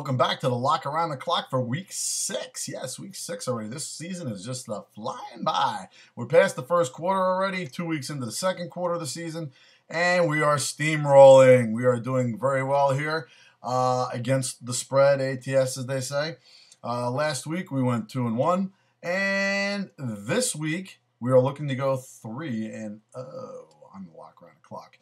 Welcome back to the Lock Around the Clock for Week 6. Yes, Week 6 already. This season is just flying by. We're past the first quarter already, 2 weeks into the second quarter of the season, and we are steamrolling. We are doing very well here against the spread, ATS as they say. Last week we went 2-1, and this week we are looking to go 3-0 on the Lock Around the Clock.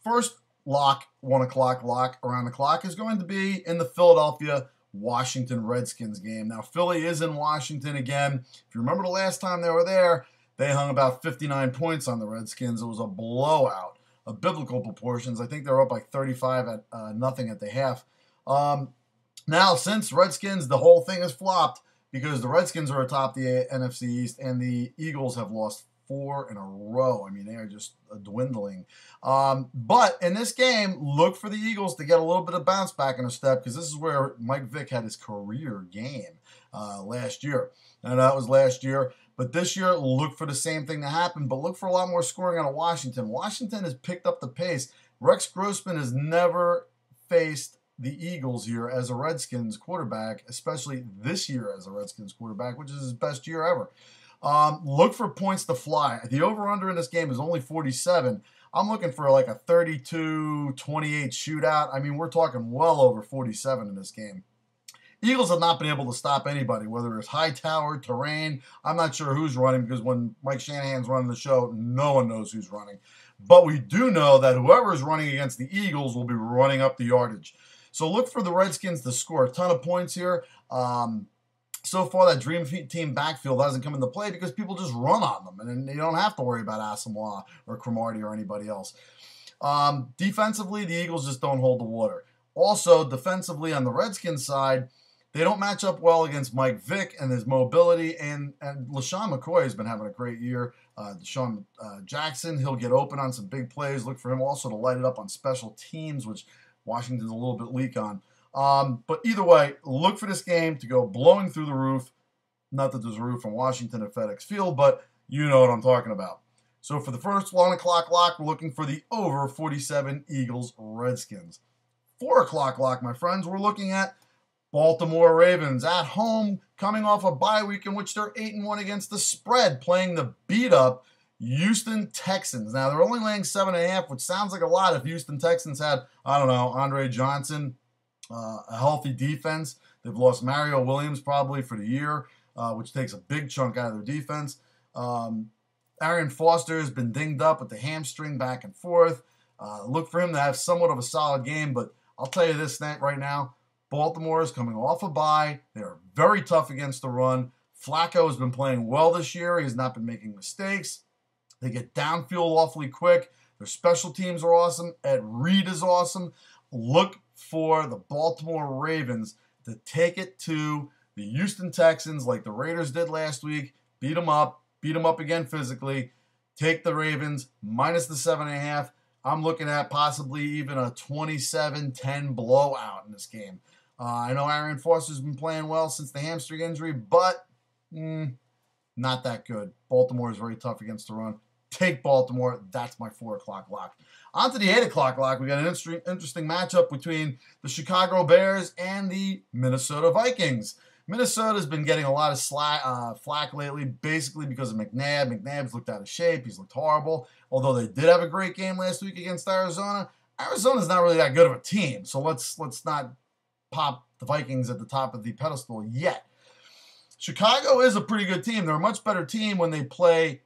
First lock, 1 o'clock lock around the clock is going to be in the Philadelphia-Washington Redskins game. Now, Philly is in Washington again. If you remember the last time they were there, they hung about 59 points on the Redskins. It was a blowout of biblical proportions. I think they were up like 35 at nothing at the half. Now, since Redskins, the whole thing has flopped because the Redskins are atop the NFC East and the Eagles have lost 4 in a row. I mean, they are just dwindling. But in this game, look for the Eagles to get a little bit of bounce back in a step because this is where Mike Vick had his career game last year. And that was last year. But this year, look for the same thing to happen, but look for a lot more scoring out of Washington. Washington has picked up the pace. Rex Grossman has never faced the Eagles here as a Redskins quarterback, especially this year as a Redskins quarterback, which is his best year ever. Look for points to fly. The over-under in this game is only 47. I'm looking for like a 32-28 shootout. I mean, we're talking well over 47 in this game. Eagles have not been able to stop anybody, whether it's Hightower, Terrain. I'm not sure who's running because when Mike Shanahan's running the show, no one knows who's running. But we do know that whoever is running against the Eagles will be running up the yardage. So look for the Redskins to score a ton of points here. So far, that Dream Team backfield hasn't come into play because people just run on them, and you don't have to worry about Asamoah or Cromartie or anybody else. Defensively, the Eagles just don't hold the water. Also, defensively on the Redskins side, they don't match up well against Mike Vick and his mobility, and LaShawn McCoy has been having a great year. Deshaun Jackson, he'll get open on some big plays. Look for him also to light it up on special teams, which Washington's a little bit weak on. But either way, look for this game to go blowing through the roof. Not that there's a roof in Washington at FedEx Field, but you know what I'm talking about. So for the first 1 o'clock lock, we're looking for the over 47 Eagles-Redskins. 4 o'clock lock, my friends, we're looking at Baltimore Ravens at home, coming off a bye week in which they're 8-1 against the spread, playing the beat-up Houston Texans. Now, they're only laying 7.5, which sounds like a lot if Houston Texans had, I don't know, Andre Johnson, a healthy defense. They've lost Mario Williams probably for the year, which takes a big chunk out of their defense. Arian Foster has been dinged up with the hamstring back and forth. Look for him to have somewhat of a solid game, but I'll tell you this right now, Baltimore is coming off a bye. They are very tough against the run. Flacco has been playing well this year. He has not been making mistakes. They get downfield awfully quick. Their special teams are awesome. Ed Reed is awesome. Look for the Baltimore Ravens to take it to the Houston Texans like the Raiders did last week. Beat them up again physically. Take the Ravens minus the 7.5. I'm looking at possibly even a 27-10 blowout in this game. I know Arian Foster's been playing well since the hamstring injury, but not that good. Baltimore is very tough against the run. Take Baltimore. That's my 4 o'clock lock. On to the 8 o'clock lock. We got an interesting matchup between the Chicago Bears and the Minnesota Vikings. Minnesota's been getting a lot of flack lately, basically because of McNabb. McNabb's looked out of shape. He's looked horrible. Although they did have a great game last week against Arizona, Arizona's not really that good of a team. So let's not pop the Vikings at the top of the pedestal yet. Chicago is a pretty good team. They're a much better team when they play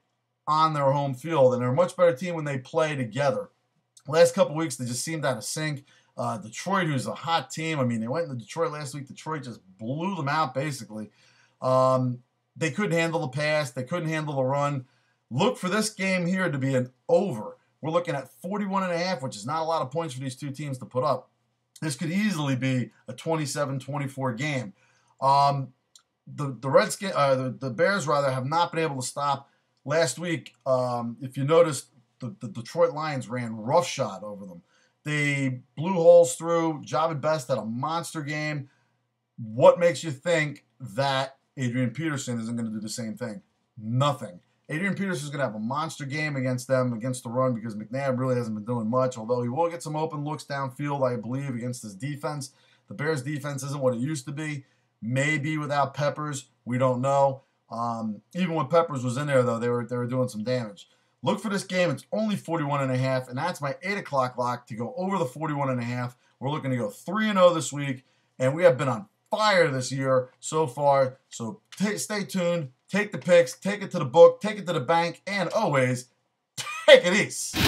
on their home field, and they're a much better team when they play together. Last couple weeks, they just seemed out of sync. Detroit, who's a hot team. I mean, they went into Detroit last week. Detroit just blew them out, basically. They couldn't handle the pass. They couldn't handle the run. Look for this game here to be an over. We're looking at 41.5, which is not a lot of points for these two teams to put up. This could easily be a 27-24 game. The Bears, rather, have not been able to stop. Last week, if you noticed, the Detroit Lions ran roughshod over them. They blew holes through. Javid Best had a monster game. What makes you think that Adrian Peterson isn't going to do the same thing? Nothing. Adrian Peterson's going to have a monster game against them, against the run, because McNabb really hasn't been doing much, although he will get some open looks downfield, I believe, against his defense. The Bears defense isn't what it used to be. Maybe without Peppers, we don't know. Even when Peppers was in there, though, they were doing some damage. Look for this game. It's only 41.5, and that's my 8 o'clock lock to go over the 41.5. We're looking to go 3-0 this week, and we have been on fire this year so far. So stay tuned. Take the picks. Take it to the book. Take it to the bank. And always, take it easy.